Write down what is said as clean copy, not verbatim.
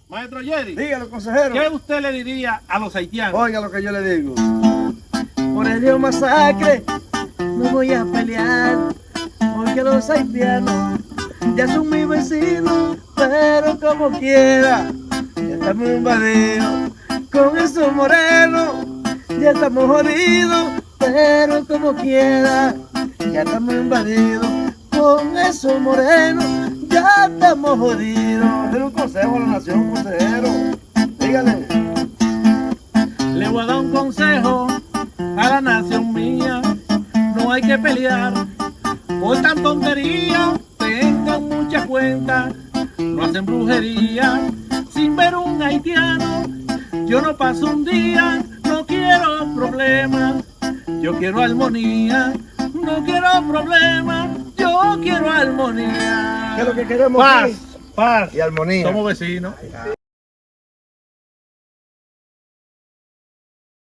Maestro Jerry, Dígalo, consejero. ¿qué usted le diría a los haitianos? Oiga lo que yo le digo. Por el Dios masacre, no voy a pelear, porque los haitianos ya son mis vecinos, pero como quiera, ya estamos invadidos. Con esos morenos, ya estamos jodidos, pero como quiera, ya estamos invadidos. Con esos morenos, ya estamos jodidos. Era un consejo a la nación, consejero. Dígale. Le voy a dar un consejo a la nación mía. No hay que pelear por tan tontería. Tengan mucha cuenta, no hacen brujería. Sin ver un haitiano, yo no paso un día. No quiero problemas, yo quiero armonía. No quiero problemas, yo quiero armonía. ¿Qué es lo que queremos? Paz, aquí? paz Y armonía. Somos vecinos.